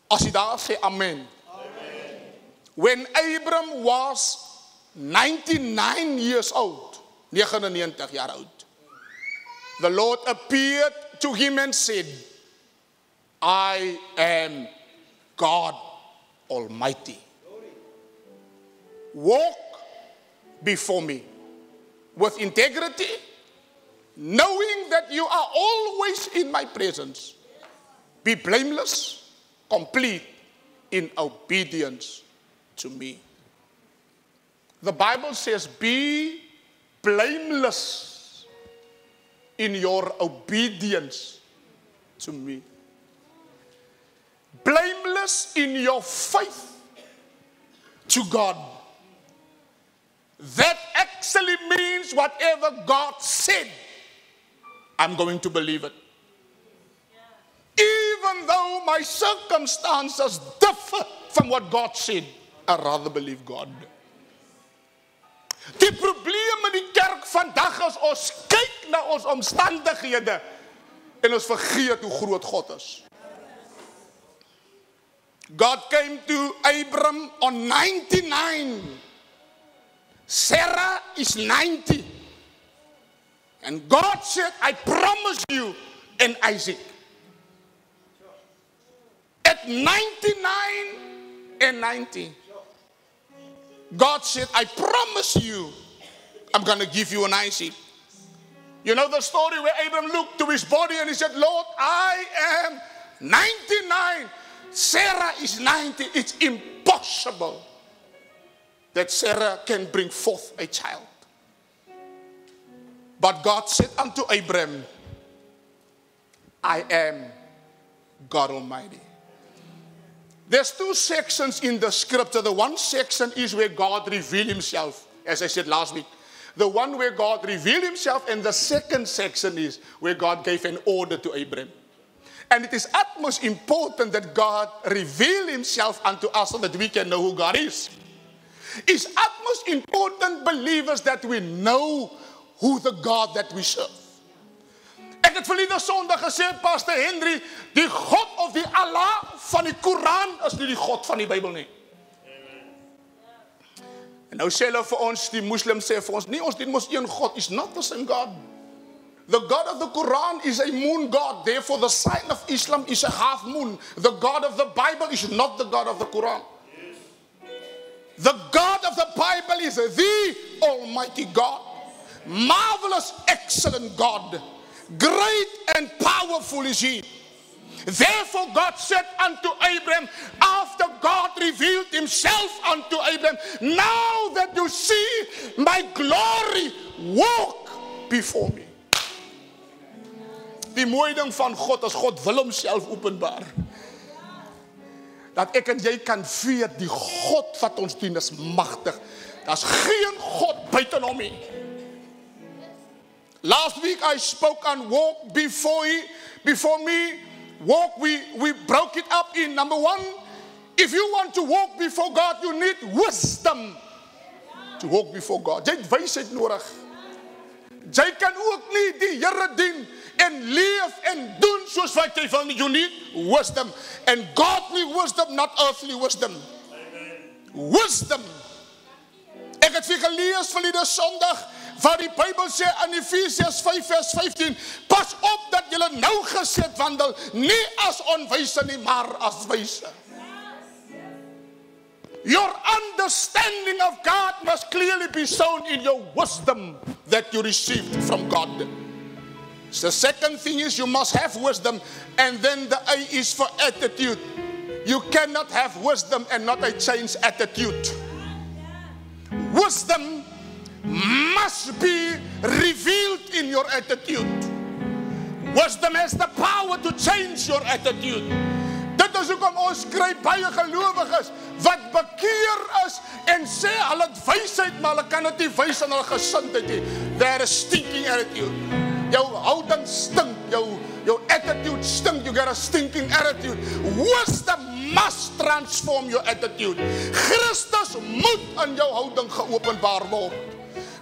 As jy daar sê amen. When Abram was 99 years old, 99 jaar oud, the Lord appeared to him and said, I am God Almighty. Walk before me with integrity, knowing that you are always in my presence. Be blameless, complete in obedience to me. The Bible says, be blameless in your obedience to me. Blameless in your faith to God. That actually means whatever God said, I'm going to believe it. Even though my circumstances differ from what God said, I'd rather believe God. Die probleem in die kerk vandag is, ons kyk na ons omstandighede en ons vergeet hoe groot God is. God came to Abram on 99. Sarah is 90. And God said, I promise you an Isaac. At 99 and 90. God said, I promise you, I'm going to give you an Isaac. You know the story where Abram looked to his body and he said, Lord, I am 99. Sarah is 90. It's impossible that Sarah can bring forth a child. But God said unto Abram, I am God Almighty. There's two sections in the scripture. The one section is where God revealed himself, as I said last week. The one where God revealed himself, and the second section is where God gave an order to Abram. And it is utmost important that God reveal himself unto us so that we can know who God is. It's utmost important, believers, that we know who the God that we serve. Ek het verlede Sondag gesê, Pastor Henry, die God of die Allah van die Koran is nie die God van die Bybel nie. En nou sê hulle vir ons, die moslims sê vir ons, nie, ons dien mos een God, is not the same God. The God of the Quran is a moon God, therefore the sign of Islam is a half moon. The God of the Bible is not the God of the Quran. The God of the Bible is the Almighty God. Marvelous, excellent God. Great and powerful is he. Therefore God said unto Abram, after God revealed himself unto Abram, now that you see my glory, walk before me. Die mooie ding van God is God wil homself openbaar. Dat ek en jy kan weet die God wat ons dien is magtig. Daar's geen God buiten hom nie. Last week I spoke on walk before me. Walk, we broke it up in number one. If you want to walk before God, you need wisdom to walk before God. Jy het wysheid nodig. Jy kan ook nie die Here dien en leef en doen soos wat jy wil nie. You need wisdom. And godly wisdom, not earthly wisdom. Wisdom. Ek het vir gelees verlede Sondag, waar die Bybel sê in Efesiërs 5 vers 15, pas op dat julle nou gesed wandel, nie as onwyse nie, maar as wyse. Your understanding of God must clearly be shown in your wisdom that you received from God. So the second thing is you must have wisdom, and then the A is for attitude. You cannot have wisdom and not a changed attitude. Wisdom must be revealed in your attitude. Wisdom has the power to change your attitude. Dit is hoekom ons kry baie gelowiges wat bekeer is en sê hulle het wysheid, maar hulle kan dit nie wys in hulle gesindheid nie. There is stinking attitude. Jou houding stink, jou attitude stink, you got a stinking attitude. Wisdom must transform your attitude. Christus moet in jou houding geopenbaar word.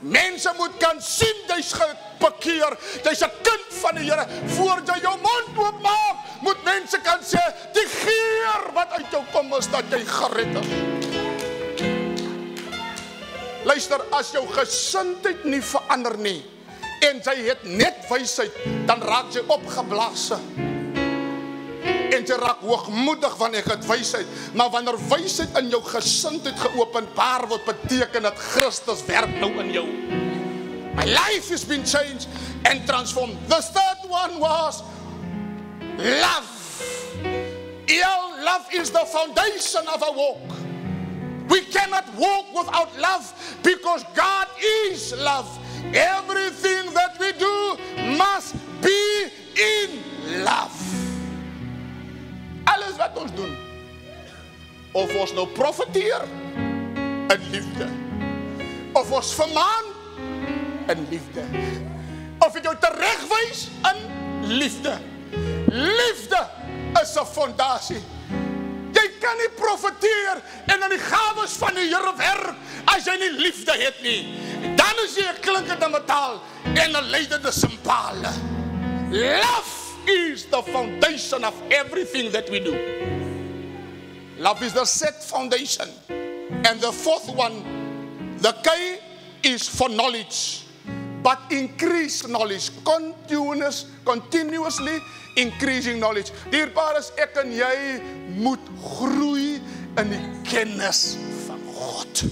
Mense moet kan sien jy's gebekeer, jy's 'n kind van die Here, voor jy jou mond oopmaak, moet mense kan sê, die geur wat uit jou kom is dat jy gered is. Luister, as jou gesindheid nie verander nie, en jy het net wysheid, dan raak jy opgeblaase. En jy raak hoogmoedig wanneer ek het wysheid. Maar wanneer wysheid in jou gesindheid geopenbaar word, beteken dat Christus werk nou in jou. My life has been changed and transformed. The third one was love. Love is the foundation of our walk. We cannot walk without love because God is love. Everything that we do must be in love. Alles wat ons doen, of ons nou profeteer, in liefde. Of ons vermaan, in liefde. Of jy jou teregwys, in liefde. Liefde is 'n fondasie. Jy kan nie profeteer en aan die gawes van die Here werk as jy nie liefde het nie. Dan is jy 'n klinkende metaal en 'n lydende simbaal. Love is the foundation of everything that we do. Love is the set foundation. And the fourth one, the K is for knowledge. But increase knowledge, continuously increasing knowledge. Dierbares, ek en jy moet groei in die kennis van God.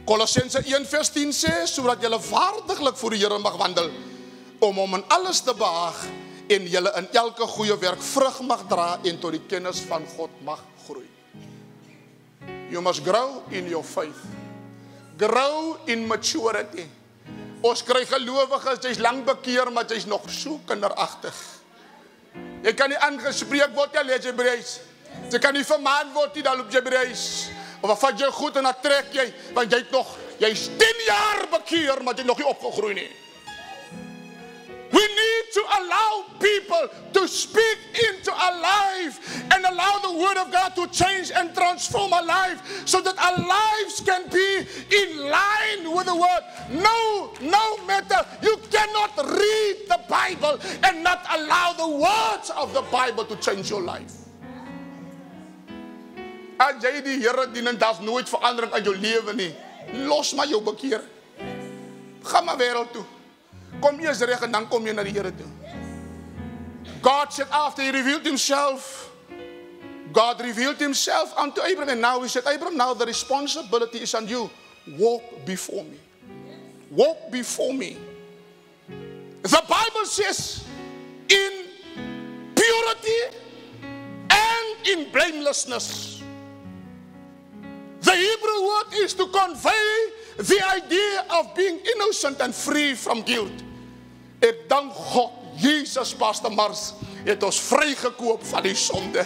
Kolossense 1:10 sê, sodat julle waardiglik voor die Here mag wandel, om hom in alles te behaag en julle in elke goeie werk vrug mag dra en tot die kennis van God mag groei. You must grow in your faith. Grow in maturity. Ons kry gelowiges, jy's lang bekeer, maar jy's nog so kinderagtig. Jy kan nie aangespreek word, jy lees Hebreërs. Jy kan nie vermaan word, jy dan loop Hebreërs. Of wat vat jy goed en dan trek jy, want jy's 10 jaar bekeer, maar jy nog nie opgegroei nie. We need to allow people to speak into our life and allow the Word of God to change and transform our life so that our lives can be in line with the Word. No matter, you cannot read the Bible and not allow the words of the Bible to change your life. As jy die Here dien en daar's nooit verandering in jou lewe nie, los maar jou bekeer. Gaan maar wêreld toe. Kom eers reg en dan kom jy na die Here toe. God said after he revealed himself, God revealed himself unto Abraham, and now he said, Abraham, now the responsibility is on you. Walk before me. Walk before me. The Bible says, in purity and in blamelessness. The Hebrew word is to convey the idea of being innocent and free from guilt. Ek dank God, Jesus, Pastor Mars, het ons vrygekoop van die sonde.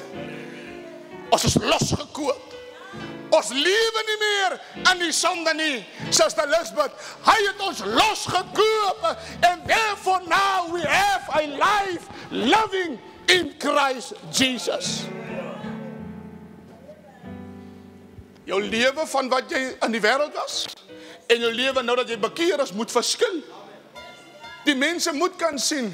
Ons is losgekoop. Ons lewe nie meer in die sonde nie, Sister Elizabeth. Hy het ons losgekoop, and therefore now we have a life living in Christ Jesus. Jou lewe van wat jy in die wêreld was, en jou lewe nou dat jy bekeer is, moet verskil. Die mense moet kan sien,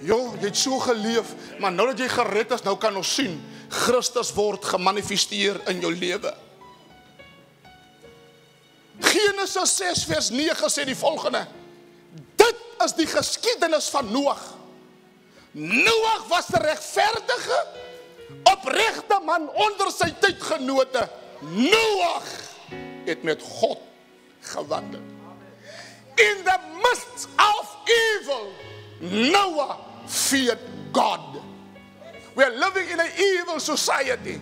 jy het so geleef, maar nou dat jy gered is, nou kan ons sien, Christus word gemanifesteer in jou lewe. Genesis 6 vers 9 sê die volgende, dit is die geskiedenis van Noag. Noag was 'n regverdige, opregte man onder sy tydgenote. Noag het met God gewandel. In the midst of evil, Noah feared God. We are living in an evil society.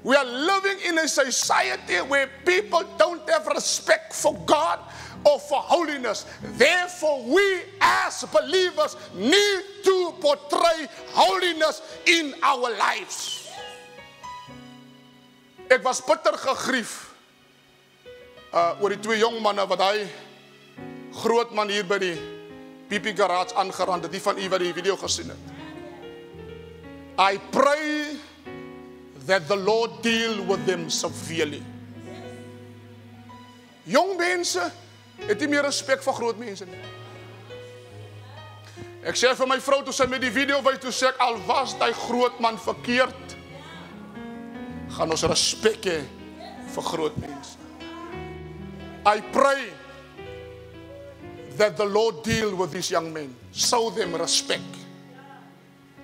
We are living in a society where people don't have respect for God or for holiness. Therefore, we as believers need to portray holiness in our lives. Ek was bitter gegrief oor die twee jong manne wat hy groot man hier by die PP Garage aangerand het, die van u wat die video gesien het. I pray that the Lord deal with them severely. Jong mense het nie meer respek vir groot mense nie. Ek sê vir my vrou toe sy met die video wys, toe sê ek, al was die groot man verkeerd, gaan ons respek hê vir groot mense. I pray that the Lord deal with these young men. Show them respect.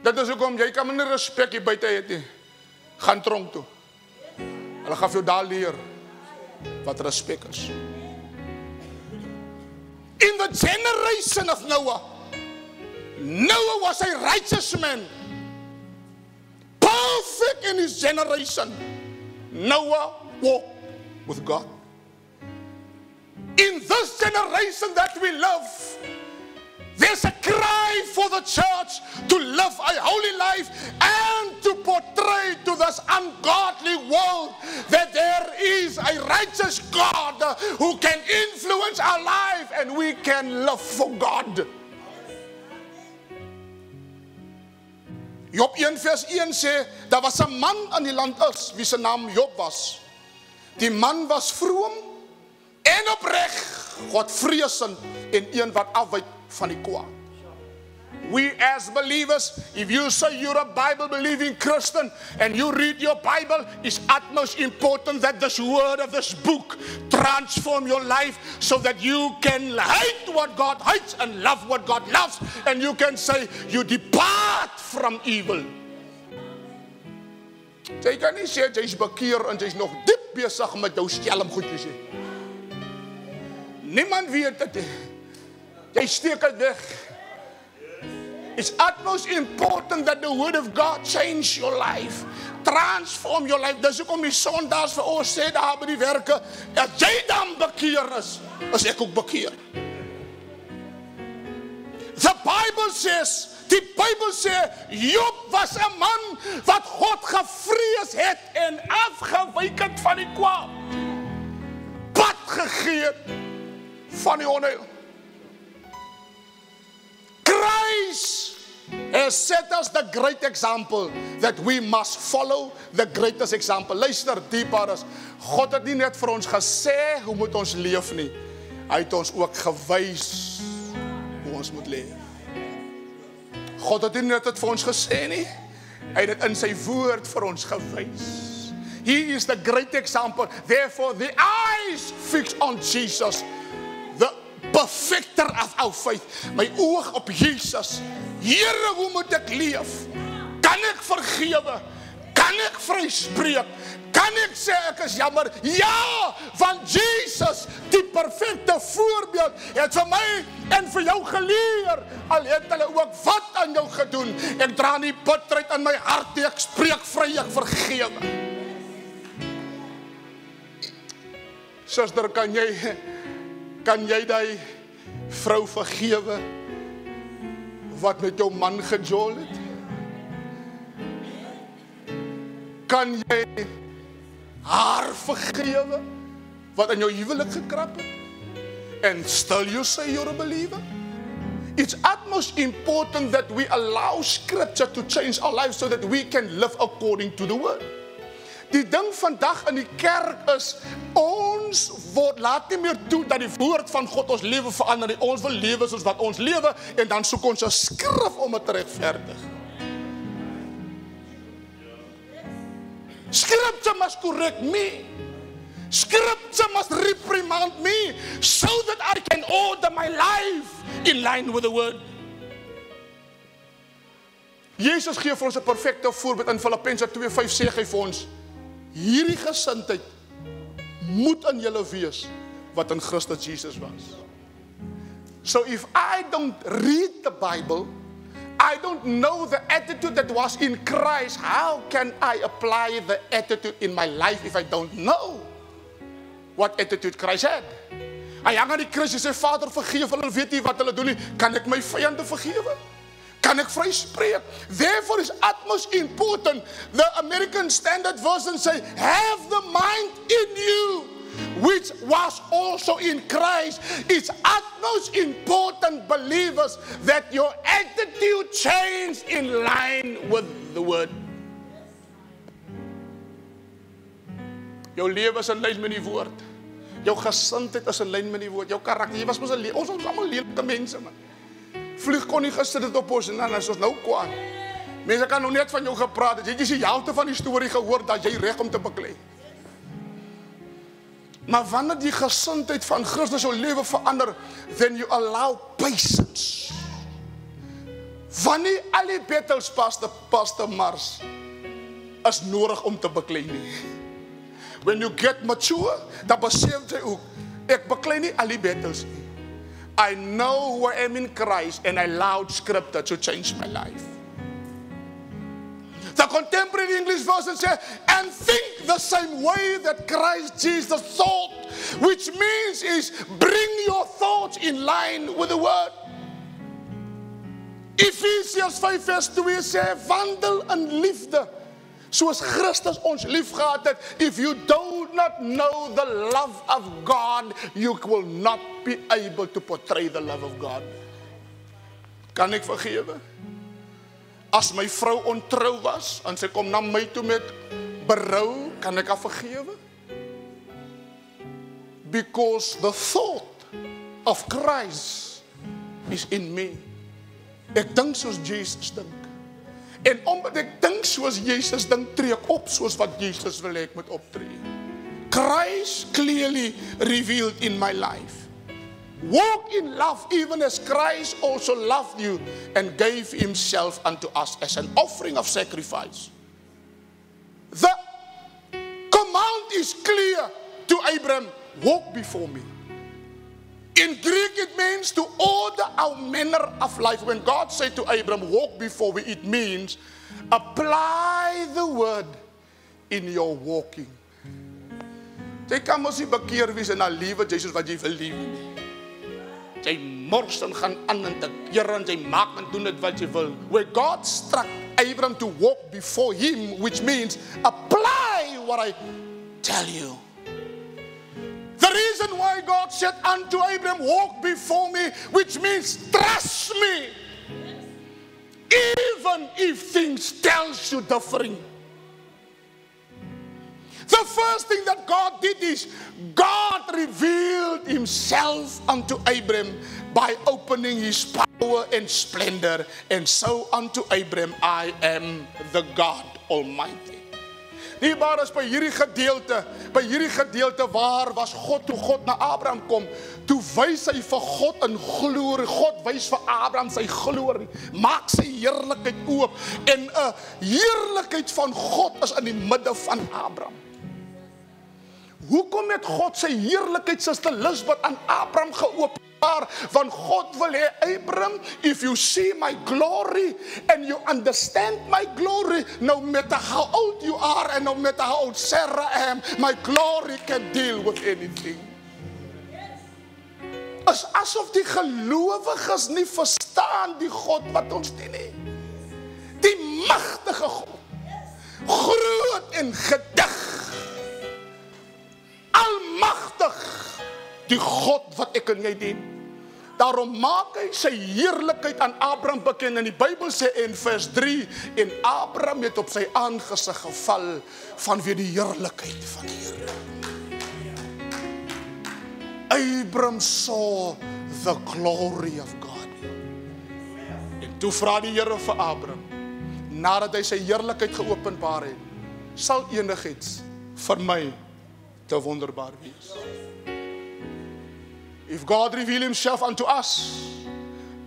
Dit is hoekom jy kan nie respek hier buite hê nie. Gaan tronk toe. Hulle gaan vir jou daar leer wat respek is. In the generation of Noah, Noah was a righteous man, perfect in his generation. Noah walked with God. In this generation that we live, there's a cry for the church to live a holy life and to portray to this ungodly world that there is a righteous God who can influence our life and we can live for God. Job 1 vers 1 sê, daar was 'n man aan die land is, wie se naam Job was. Die man was vroom en opreg, Godvreesend en een wat afwyk van die kwaad. We as believers, if you say you're a Bible-believing Christian and you read your Bible, it's utmost important that this word of this book transform your life so that you can hate what God hates and love what God loves, and you can say, you depart from evil. Jy kan nie sê, jy is bekeer en jy is nog diep besig met jou skelmgoedjies. Niemand weet dit. Jy steek het weg. It's utmost important that the word of God change your life, transform your life. Dis hoekom die Sondags vir ons sê daar by die werke, as jy dan bekeer is ek ook bekeer. The Bible says, die Bybel sê, Job was 'n man wat God gevrees het en afgewyk het van die kwaad. Pad gegee het van die onheil. Christ has set us the great example that we must follow the greatest example. Luister, diepar is, God het nie net vir ons gesê hoe moet ons leef nie. Hy het ons ook gewys hoe ons moet leef. God het nie net dit vir ons gesê nie. Hy het dit in sy woord vir ons gewys. He is the great example. Therefore, the eyes fixed on Jesus, the perfecter of our faith. My oog op Jesus. Here, hoe moet ek leef? Kan ek vergewe? Kan ek vryspreek? Kan ek sê ek is jammer? Ja, want Jesus, die perfecte voorbeeld, het vir my en vir jou geleer. Al het hulle ook wat aan jou gedoen. Ek dra nie bitterheid in my hart, ek spreek vry, ek vergewe. Suster, kan jy die vrou vergewe wat met jou man gejol het? Kan jy haar vergewe wat aan jou huwelik gekrap het? And still you say you're a believer? It's utmost important that we allow Scripture to change our lives so that we can live according to the word. Die ding vandag in die kerk is, ons laat nie meer toe dat die woord van God ons lewe verander nie. Ons wil lewe soos wat ons lewe en dan soek ons 'n skrif om dit te regverdig. Scripture must correct me. Scripture must reprimand me so that I can order my life in line with the word. Jesus gee vir ons 'n perfekte voorbeeld in Filippense 2:5 sê hy vir ons, hierdie gesindheid moet in julle wees wat in Christus Jesus was. So if I don't read the Bible, I don't know the attitude that was in Christ, how can I apply the attitude in my life if I don't know what attitude Christ had? Hy hang aan die kruis en sê, Vader, vergeef hulle, weet nie wat hulle doen nie. Kan ek my vyande vergewe? Kan ek vryspreek? Therefore is utmost important. The American Standard Version say, have the mind in you, which was also in Christ. It's utmost important, believers, that your attitude change in line with the word. Jou lewe is in lyn met die woord. Jou gesindheid is in lyn met die woord. Jou karakter, jy was mos ons is almal lelike mense, man. vlieg kon nie gister dit op ons en dan is ons nou kwaad. Mense kan nog net van jou gepraat het. Jy het die helfte van die storie gehoor dat jy reg om te beklei. Maar wanneer die gesindheid van Christus jou lewe verander, then you allow patience. Wanneer al die battles Pastor Mars is nodig om te beklei nie. When you get mature, dan besef jy ook, ek beklei nie al die battles nie. I know who I am in Christ and I allowed scripture to change my life. The contemporary English version says, and think the same way that Christ Jesus thought, which means is bring your thoughts in line with the word. Ephesians 5 vers 2 sê, wandel in liefde, soos Christus ons lief gehad het. If you do not know the love of God, you will not be able to portray the love of God. Kan ek vergewe? As my vrou ontrou was, en sy kom na my toe met berou, kan ek haar vergewe? Because the thought of Christ is in me. Ek dink soos Jesus dink. En omdat ek dink soos Jesus dink, tree ek op soos wat Jesus wil hê ek moet optree. Christ clearly revealed in my life. Walk in love even as Christ also loved you and gave himself unto us as an offering of sacrifice. The command is clear to Abraham, walk before me. In Greek it means to order our manner of life. When God said to Abraham, walk before me, it means apply the word in your walking. Jy kan mos nie bekeer wees en dan lewe Jesus wat jy wil lewe nie. Jy mors en gaan aan en te keer en jy maak en doen dit wat jy wil. Where God struck Abraham to walk before him, which means apply what I tell you. The reason why God said unto Abraham, walk before me, which means trust me. Even if things tells you different. The first thing that God did is, God revealed himself unto Abraham by opening his power and splendor. And so unto Abraham, I am the God Almighty. Die waar is by hierdie gedeelte waar was God, toe God na Abraham kom, toe wys hy vir God in glorie, God wys vir Abraham sy glorie, maak sy heerlikheid oop, en 'n heerlikheid van God is in die midde van Abraham. Hoekom het God sy heerlikheid, Suster Lisbeth, aan Abraham geopenbaar? Want God wil hê, Abraham, if you see my glory and you understand my glory, no matter how old you are and no matter how old Sarah am, my glory can deal with anything. Is asof die gelowiges nie verstaan die God wat ons dien nie. Die magtige God, groot en gedig, almagtig, die God wat ek en jy dien. Daarom maak hy sy heerlikheid aan Abraham bekend. En die Bybel sê in vers 3, en Abraham het op sy aangesig geval vanweë die heerlikheid van die Here. Abraham saw the glory of God. En toe vra die Here vir Abraham, nadat hy sy heerlikheid geopenbaar het, sal enigiets vir my te wonderbaar wees. If God reveal himself unto us,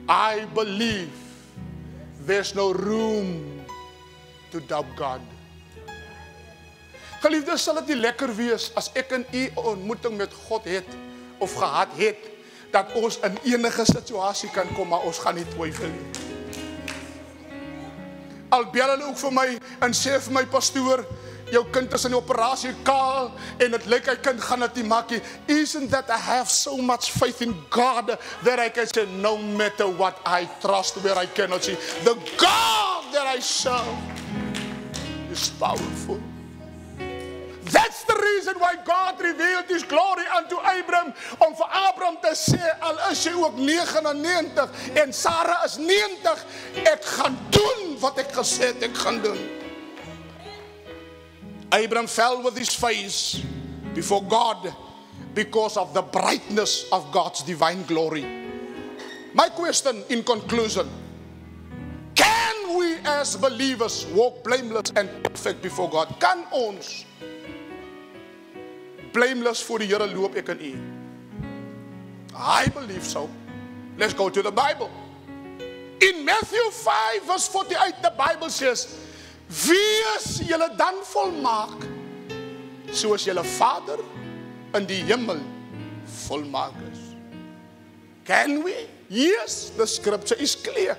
I believe there's no room to doubt God. Geliefdes, sal dit nie lekker wees as ek en u 'n ontmoeting met God het of gehad het, dat ons in enige situasie kan kom, maar ons gaan nie twyfel nie. Al bel hulle ook vir my en sê vir my, pastoor, jou kind is in die operasie kaal en dit lyk hy kind gaan dit nie maak nie. Isn't that I have so much faith in God that I can say no matter what I trust where I cannot see. The God that I serve is powerful. That's the reason why God revealed his glory unto Abraham, om vir Abraham te sê, al is jy ook 99 en Sarah is 90, ek gaan doen wat ek gesê het ek gaan doen. Abraham fell with his face before God because of the brightness of God's divine glory. My question in conclusion, can we as believers walk blameless and perfect before God? Kan ons blameless voor die Here loop, ek en u? I believe so. Let's go to the Bible. In Matthew 5 verse 48, the Bible says, wees julle dan volmaak, soos julle Vader in die hemel volmaak is. Can we? Yes, the scripture is clear.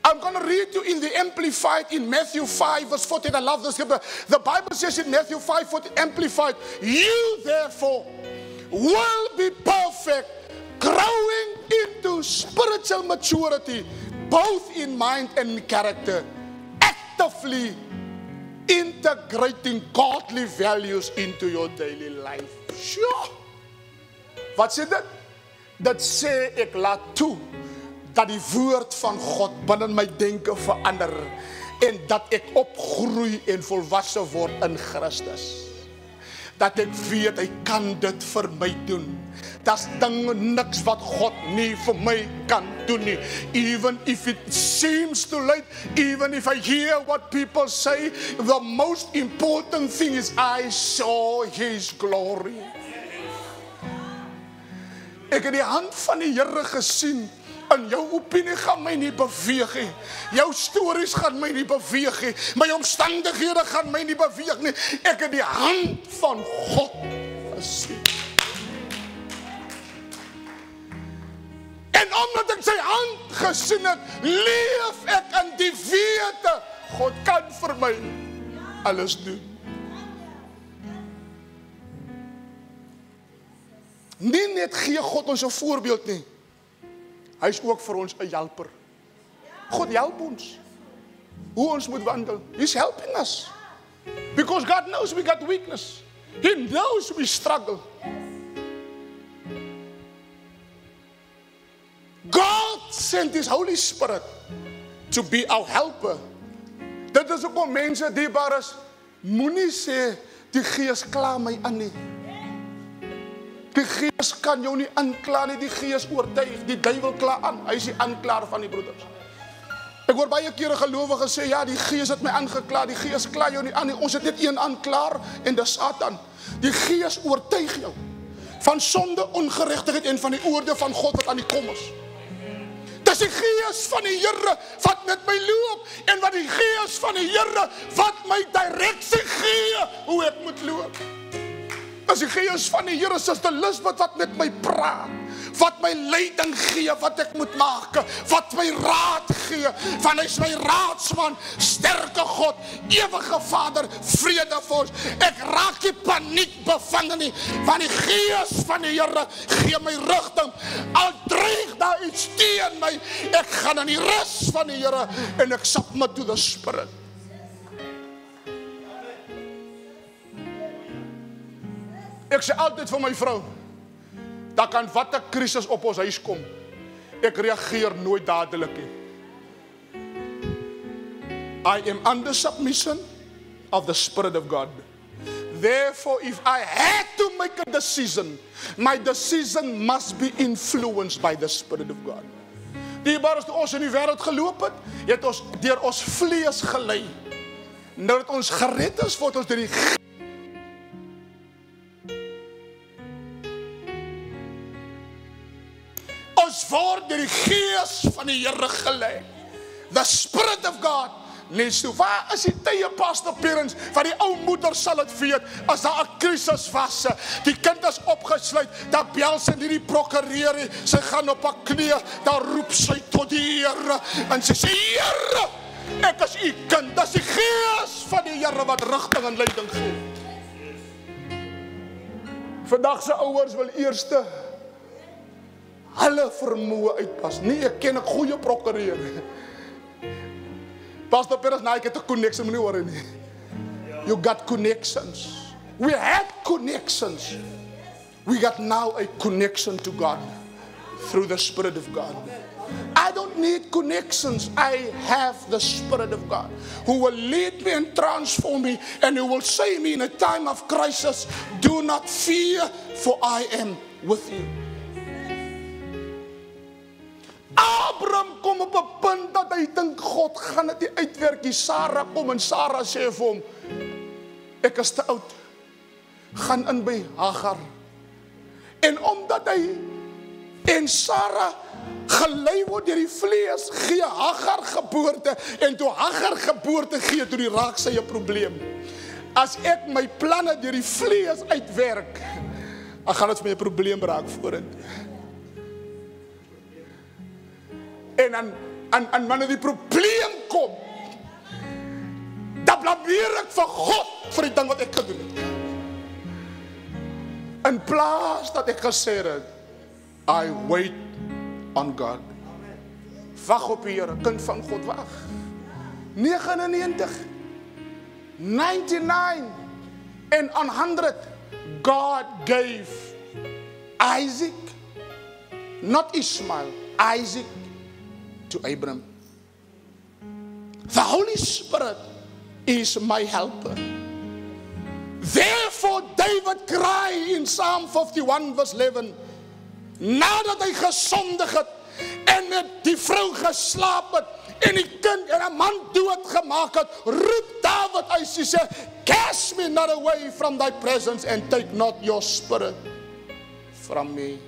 I'm going to read you in the Amplified in Matthew 5 verse 48. I love the scripture. The Bible says in Matthew 5 40, Amplified, you therefore will be perfect, growing into spiritual maturity, both in mind and character, actively integrating godly values into your daily life. Sure. Wat sê dit? Dit sê ek laat toe dat die woord van God binne my denke verander en dat ek opgroei en volwasse word in Christus. Dat ek weet hy kan dit vir my doen. Daar's dinge niks wat God nie vir my kan doen nie. Even if it seems too late, even if I hear what people say, the most important thing is I saw his glory. Ek het die hand van die Here gesien. En jou opinie gaan my nie beweeg nie. Jou stories gaan my nie beweeg nie. My omstandighede gaan my nie beweeg nie. Ek het die hand van God gesien. En omdat ek sy hand gesien het, leef ek in die wete, God kan vir my alles doen. Nie net gee God ons 'n voorbeeld nie. Hy is ook vir ons 'n helper. God help ons. Hoe ons moet wandel. He's helping us. Because God knows we got weakness. He knows we struggle. God sent his Holy Spirit to be our helper. Dit is ook om mense dierbaar is, moenie sê die Gees kla my aan nie. Die Gees kan jou nie aankla nie, die Gees oortuig, die duiwel kla aan. Hy is die aanklaer van die broeders. Ek hoor baie kere gelowiges sê, ja, die Gees het my aangekla, die Gees kla jou nie aan nie. Ons het net een aanklaer en dis Satan. Die Gees oortuig jou van sonde, ongeregtigheid en van die oordeel van God wat aan die kom is. Dis die Gees van die Here wat met my loop en wat die Gees van die Here wat my direksie gee hoe ek moet loop. As die Gees van die Here is die Lisbeth wat met my praat, wat my leiding gee, wat ek moet maak, wat my raad gee, want hy is my raadsman, sterke God, ewige Vader, vrede vir ons. Ek raak nie paniek bevange nie, want die Gees van die Here gee my rigting. Al dreig daar iets teen my, ek gaan in die rus van die Here en ek submit to the Spirit. Ek sê altyd vir my vrou, daar kan wat 'n krisis op ons huis kom. Ek reageer nooit dadelik nie. I am under submission of the Spirit of God. Therefore, if I had to make a decision, my decision must be influenced by the Spirit of God. Die baas toe ons in die wêreld geloop het ons deur ons vlees gelei. Nou dat ons gered is, word ons deur die ons word deur die Gees van die Here gelei. The Spirit of God needs to. Waar is die tye, pastor parents, van die ou moeder sal het weet, as daar 'n krisis was, die kind is opgesluit, daar bel sy nie die prokureur, sy gaan op haar knie, daar roep sy tot die Here, en sy sê, Here, ek is u kind, dis die Gees van die Here wat rigting en leiding gee. Vandag se ouers wil eerste hulle vermoë uitpas. Nee, ek ken 'n goeie prokureur. Pastor Peres, nou ek het 'n connection, moenie worry nie. You got connections. We had connections. We got now a connection to God through the Spirit of God. I don't need connections. I have the Spirit of God who will lead me and transform me, and who will say me in a time of crisis, do not fear, for I am with you. Abraham kom op 'n punt dat hy dink God gaan dit nie uitwerk nie. Sarah kom en Sarah sê vir hom, ek is te oud. Gaan in by Hagar. En omdat hy en Sarah gelei word deur die vlees, gee Hagar geboorte. En toe Hagar geboorte gee, toe die raak sy 'n probleem. As ek my planne deur die vlees uitwerk, dan gaan dit vir my 'n probleem raak vorentoe. En wanneer die probleem kom, dan blameer ek vir God vir die ding wat ek gedoen het. In plaas dat ek gesê het, I wait on God. Wag op die Here, kind van God, wag. 99, 99 en 100, God gave Isaac, not Ishmael, Isaac to Abraham. The Holy Spirit is my helper. Therefore David cried in Psalm 51 verse 11, nadat hy gesondig het en met die vrou geslaap het en die kind en 'n man dood gemaak het, roep David uit en sê, cast me not away from thy presence and take not your spirit from me.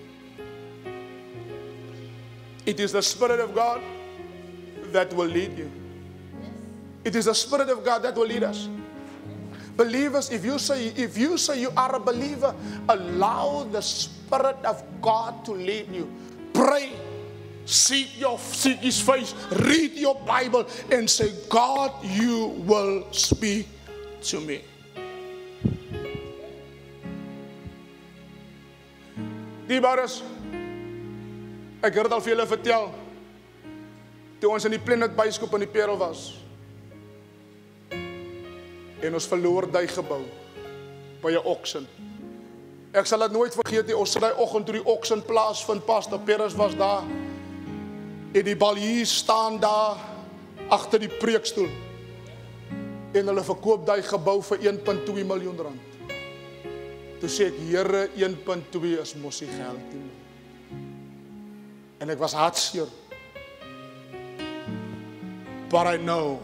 It is the Spirit of God that will lead you. It is the Spirit of God that will lead us. Believers, if you say you are a believer, allow the Spirit of God to lead you. Pray, seek His face, read your Bible, and say, God, you will speak to me. Die bares, ek het al vir julle vertel, toe ons in die Planet Byskoop in die Parel was, en ons verloor die gebou by 'n auction. Ek sal dit nooit vergeet nie, ons sit die oggend toe die auction plaasvind, Pastor Peres was daar, en die baljies staan daar agter die preekstoel, en hulle verkoop die gebou vir 1.2 miljoen rand. Toe sê ek, Here, 1.2 is mos nie geld nie. En ek was hartseer. But I know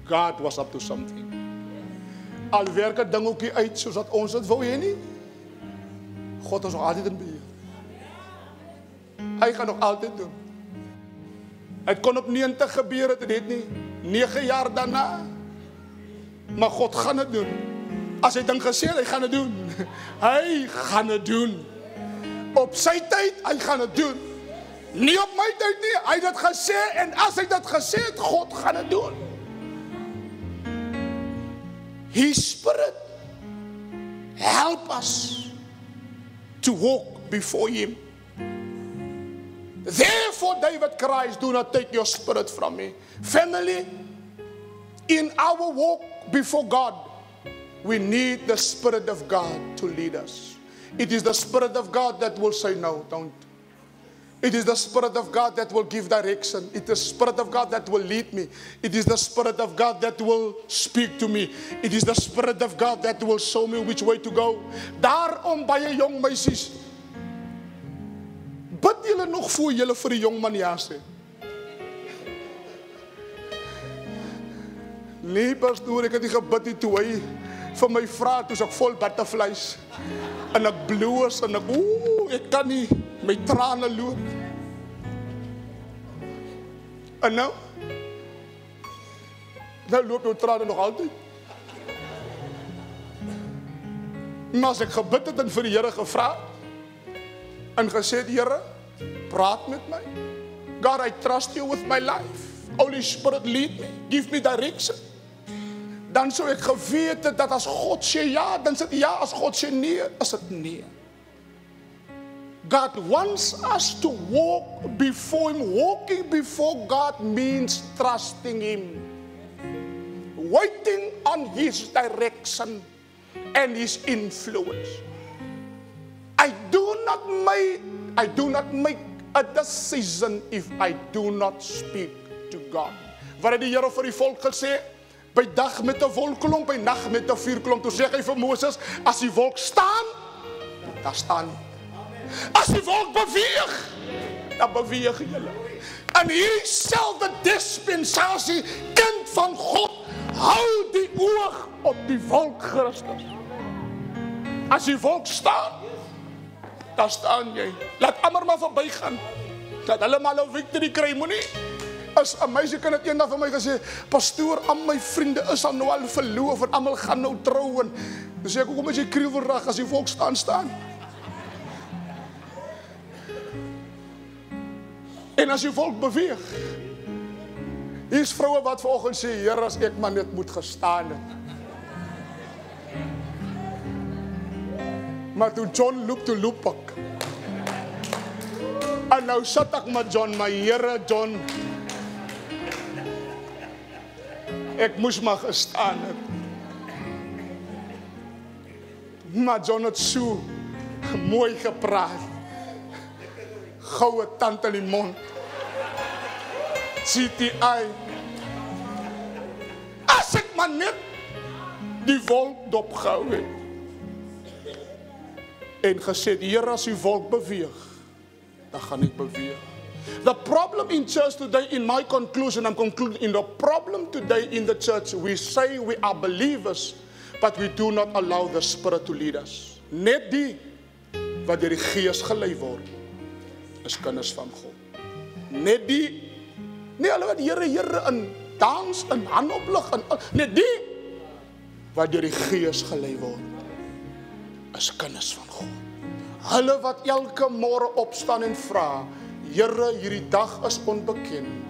God was up to something. Al werk 'n ding ookie uit soos dat ons dit wou hê nie, God is nog altyd in beheer. Hy gaan nog altyd doen. Het kon op 90 gebeur het dit nie, 9 jaar daarna. Maar God gaan dit doen. As hy ding gesê het, hy gaan dit doen. Hy gaan dit doen. Op sy tyd, hy gaan dit doen. Nie op my tyd nie, hy het dit gesê, en as hy dit gesê het, God gaan dit doen. His Spirit help us to walk before Him. Therefore David cries, do not take your spirit from me. Family, in our walk before God, we need the Spirit of God to lead us. It is the Spirit of God that will say no, don't. It is the Spirit of God that will give direction. It is the Spirit of God that will lead me. It is the Spirit of God that will speak to me. It is the Spirit of God that will show me which way to go. Daarom baie jong meisies, bid julle nog voor julle vir die jong man ja sê. Nee, pastoor, ek het nie gebid nie toe hy vir my vra, toe ek vol butterflies. En ek bloos en ek kan nie, my trane loop. En nou loop jou trane nog altyd. Maar as ek gebid het en vir die Here gevra en gesê, Here, praat met my. God, I trust you with my life. Holy Spirit, lead me, give me direction. Dan sou ek geweet het dat as God sê ja, dan sê ja, as God sê nee, is dit nee. God wants us to walk before Him. Walking before God means trusting Him. Waiting on His direction and His influence. I do not make a decision if I do not speak to God. Wat het die Here vir die volk gesê? By dag met 'n wolkkolom, by nag met 'n vuurkolom. Toe sê hy vir Moses, as die wolk staan, dan staan. As die wolk beweeg, dan beweeg julle. En hierdie selfde dispensasie, kind van God, hou die oog op die volk Christus. As die volk staan, dan staan jy. Laat almal maar verbygaan. Dat hulle maar 'n victory kry, moenie. As 'n meisie kan dit eendag vir my gesê, pastoor, al my vriende is al nou al verloof en almal gaan nou trou en dan sê ek, hoekom is jy kriewelrig as die volk staan? En as die volk beweeg, hier is vroue wat vanoggend sê, Here, as ek maar net moet gestaan het. Maar toe John loop, toe loop ek. En nou sit ek met John, my Here, John, ek moes maar gestaan het. Maar John het so mooi gepraat. Goue tand in die mond. CTI. As ek maar net die volk dopgehou het. En gesê, Here, as die volk beweeg, dan gaan ek beweeg. The problem in church today, in my conclusion, I'm concluding, in the problem today in the church, we say we are believers, but we do not allow the Spirit to lead us. Net die wat deur die Gees gelei word, is kinders van God. Net die, nie hulle wat Here in dans, in handoplig, net die wat deur die Gees gelei word, is kinders van God. Hulle wat elke môre opstaan en vra, Here, hierdie dag is onbekend.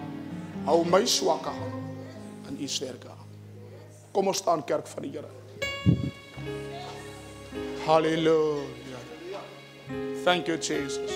Hou my swakke hand en U sterke hand. Kom ons staan, kerk van die Here. Hallelujah. Thank you, Jesus.